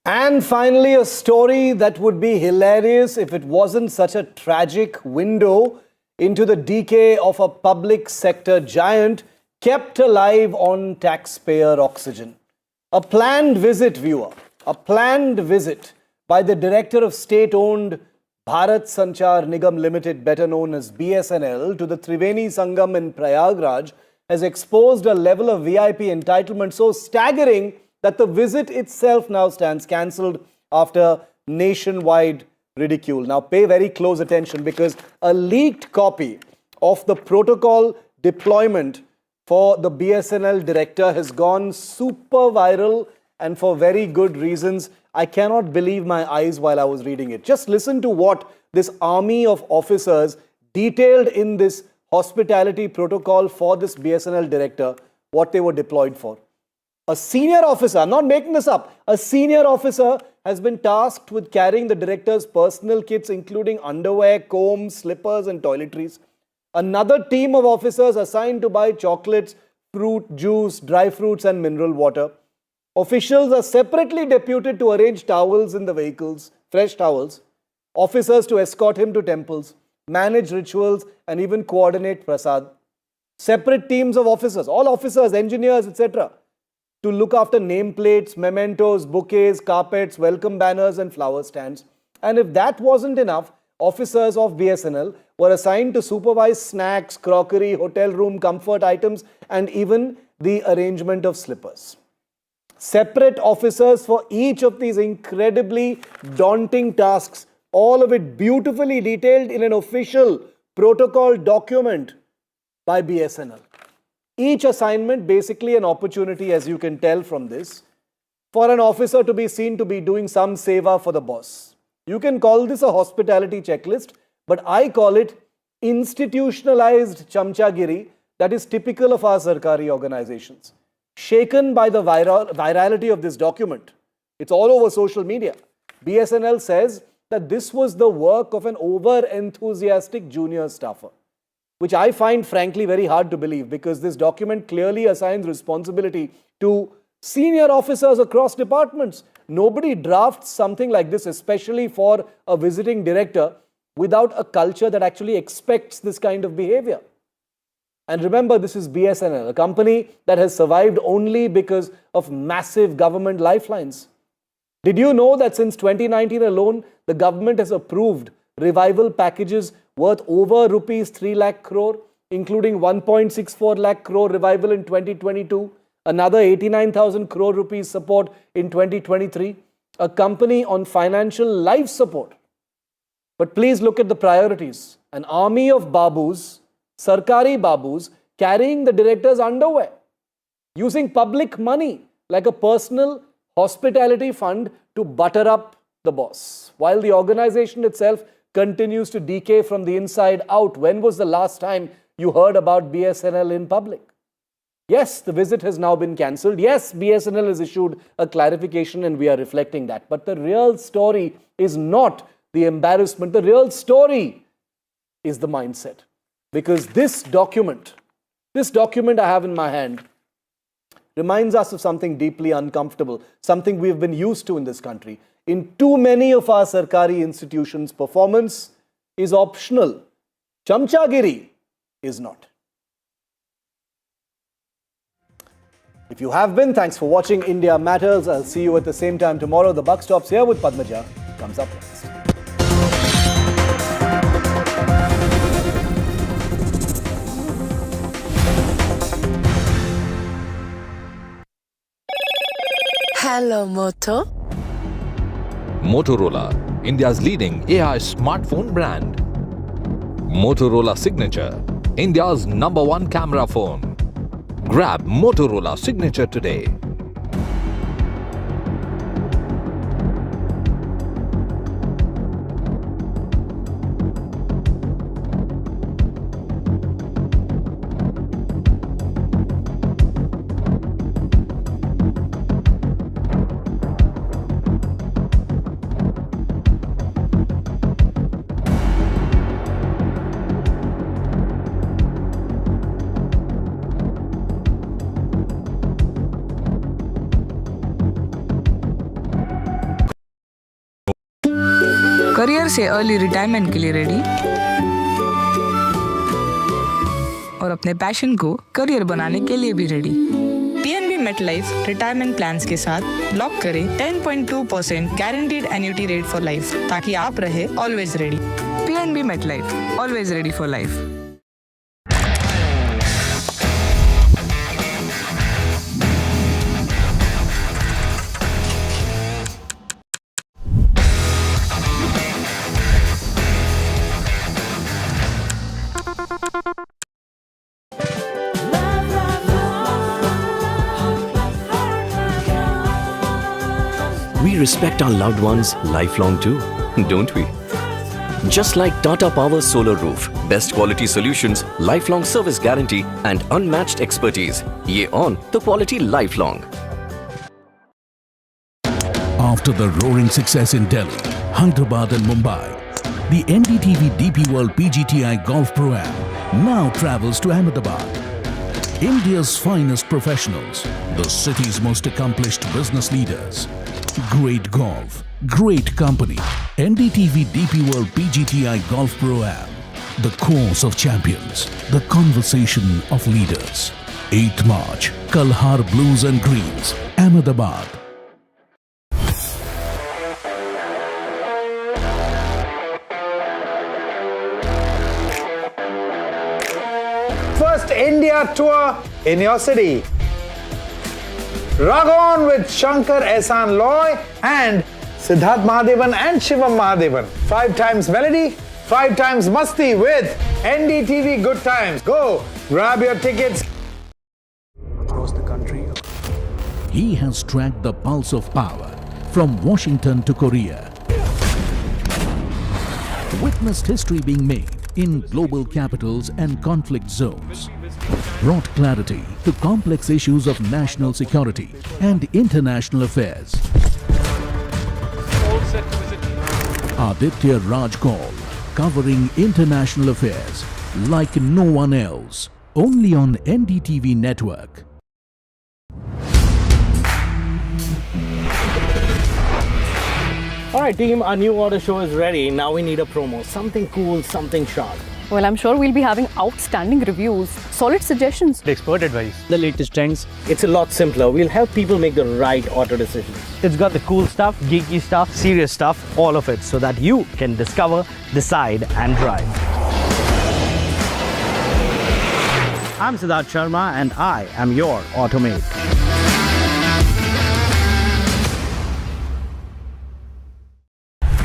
S1: And finally, a story that would be hilarious if it wasn't such a tragic window into the decay of a public sector giant kept alive on taxpayer oxygen. A planned visit, viewer, a planned visit by the director of state-owned Bharat Sanchar Nigam Limited, better known as BSNL, to the Triveni Sangam in Prayagraj has exposed a level of VIP entitlement so staggering that the visit itself now stands cancelled after nationwide ridicule. Now pay very close attention, because a leaked copy of the protocol deployment for the BSNL director has gone super viral, and for very good reasons. I cannot believe my eyes while I was reading it. Just listen to what this army of officers detailed in this hospitality protocol for this BSNL director, what they were deployed for. A senior officer, I'm not making this up, a senior officer has been tasked with carrying the director's personal kits, including underwear, combs, slippers and toiletries. Another team of officers assigned to buy chocolates, fruit, juice, dry fruits and mineral water. Officials are separately deputed to arrange towels in the vehicles, fresh towels. Officers to escort him to temples, manage rituals and even coordinate prasad. Separate teams of officers, all officers, engineers, etc., to look after nameplates, mementos, bouquets, carpets, welcome banners and flower stands. And if that wasn't enough, officers of BSNL were assigned to supervise snacks, crockery, hotel room comfort items and even the arrangement of slippers. Separate officers for each of these incredibly daunting tasks, all of it beautifully detailed in an official protocol document by BSNL. Each assignment basically an opportunity, as you can tell from this, for an officer to be seen to be doing some seva for the boss. You can call this a hospitality checklist, but I call it institutionalized chamchagiri that is typical of our sarkari organizations. Shaken by the virality of this document, it's all over social media. BSNL says that this was the work of an over-enthusiastic junior staffer, which I find frankly very hard to believe, because this document clearly assigns responsibility to senior officers across departments. Nobody drafts something like this, especially for a visiting director, without a culture that actually expects this kind of behavior. And remember, this is BSNL, a company that has survived only because of massive government lifelines. Did you know that since 2019 alone, the government has approved revival packages worth over rupees 3 lakh crore, including 1.64 lakh crore revival in 2022, another 89,000 crore rupees support in 2023, a company on financial life support. But please look at the priorities. An army of babus, sarkari babus, carrying the director's underwear, using public money like a personal hospitality fund to butter up the boss, while the organization itself continues to decay from the inside out. When was the last time you heard about BSNL in public? Yes, the visit has now been cancelled. Yes, BSNL has issued a clarification and we are reflecting that. But the real story is not the embarrassment. The real story is the mindset. Because this document I have in my hand reminds us of something deeply uncomfortable, something we've been used to in this country. In too many of our sarkari institutions, performance is optional. Chamchagiri is not. If you have been, thanks for watching India Matters. I'll see you at the same time tomorrow. The buck stops here with Padmaja. Comes up next.
S8: Hello, Moto.
S9: Motorola, India's leading AI smartphone brand. Motorola Signature, India's #1 camera phone. Grab Motorola Signature today.
S8: Career से early retirement के लिए ready और अपने passion को career बनाने के लिए भी ready. PNB MetLife retirement plans के साथ लॉक करें 10.2% guaranteed annuity rate for life, ताकि आप रहे always ready. PNB MetLife, always ready for life.
S10: We respect our loved ones lifelong too, don't we? Just like Tata Power Solar Roof, best quality solutions, lifelong service guarantee and unmatched expertise. Ye on the quality lifelong.
S11: After the roaring success in Delhi, Hyderabad and Mumbai, the NDTV DP World PGTI Golf Pro-Am now travels to Ahmedabad. India's finest professionals, the city's most accomplished business leaders. Great golf, great company. NDTV DP World PGTI Golf Pro-Am. The course of champions, the conversation of leaders. 8th March, Kalhar Blues and Greens, Ahmedabad.
S12: First India tour in your city. Rock on with Shankar Ehsan Loy and Siddharth Mahadevan and Shivam Mahadevan. 5 times melody, 5 times masti with NDTV Good Times. Go, grab your tickets.
S11: Across the country, he has tracked the pulse of power from Washington to Korea. Witnessed history being made in global capitals and conflict zones. Brought clarity to complex issues of national security and international affairs. Aditya Raj Kaul, covering international affairs like no one else. Only on NDTV network.
S13: Alright team, our new order show is ready. Now we need a promo. Something cool, something sharp.
S14: Well, I'm sure we'll be having outstanding reviews, solid suggestions,
S13: Expert advice. The latest trends. It's a lot simpler. We'll help people make the right auto decisions. It's got the cool stuff, geeky stuff, serious stuff, all of it, so that you can discover, decide and drive. I'm Siddharth Sharma and I am your Automate.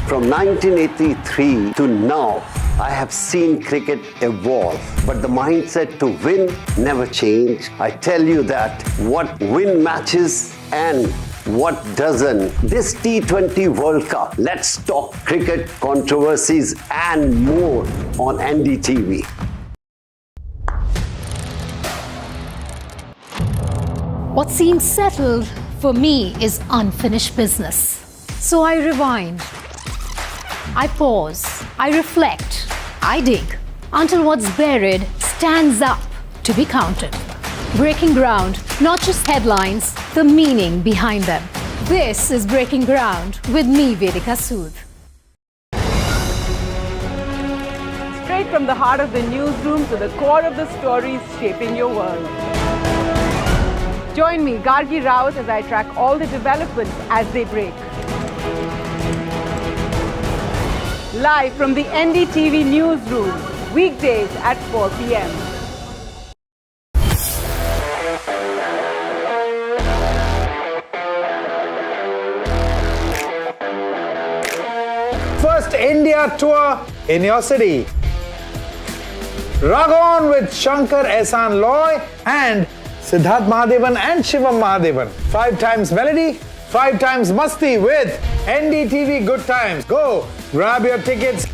S15: From 1983 to now, I have seen cricket evolve, but the mindset to win never changed. I tell you that what win matches and what doesn't. This T20 World Cup, let's talk cricket, controversies and more on NDTV.
S16: What seems settled for me is unfinished business. So I rewind, I pause, I reflect, I dig until what's buried stands up to be counted. Breaking ground, not just headlines, the meaning behind them. This is Breaking Ground with me, Vedika Sood.
S7: Straight from the heart of the newsroom to the core of the stories shaping your world. Join me, Gargi Raut, as I track all the developments as they break. Live from the NDTV newsroom, weekdays at 4 p.m.
S12: First India tour in your city. Rag on with Shankar Ehsaan Loy and Siddharth Mahadevan and Shivam Mahadevan. 5 times melody, 5 times masti with NDTV Good Times. Go, grab your tickets.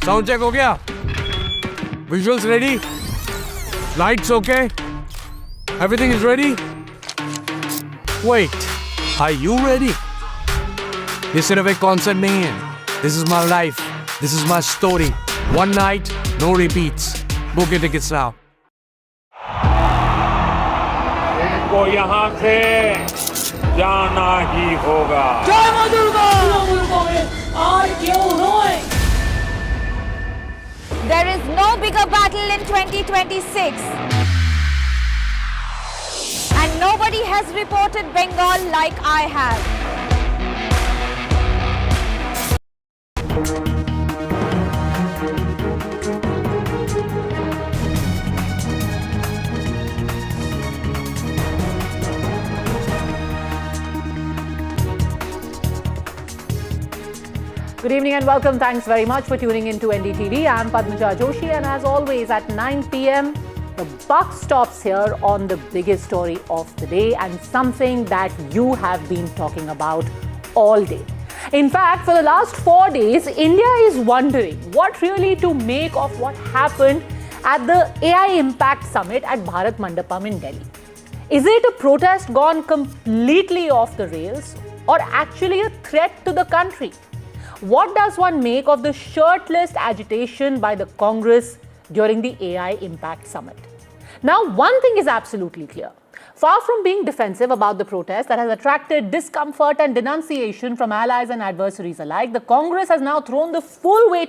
S17: Sound check हो गया? Visuals ready? Lights okay? Everything is ready? Wait, are you ready? ये सिर्फ एक concert नहीं है. This is my life. This is my story. One night, no repeats. Book your tickets now.
S18: को यहाँ से जाना ही होगा.
S19: जय मां Durga!
S20: There is no bigger battle in 2026. And nobody has reported Bengal like I have.
S14: Good evening and welcome. Thanks very much for tuning in to NDTV. I'm Padmaja Joshi, and as always at 9 p.m, the buck stops here on the biggest story of the day and something that you have been talking about all day. In fact, for the last 4 days, India is wondering what really to make of what happened at the AI Impact Summit at Bharat Mandapam in Delhi. Is it a protest gone completely off the rails or actually a threat to the country? What does one make of the shirtless agitation by the Congress during the AI Impact Summit? Now, one thing is absolutely clear. Far from being defensive about the protest that has attracted discomfort and denunciation from allies and adversaries alike, the Congress has now thrown the full weight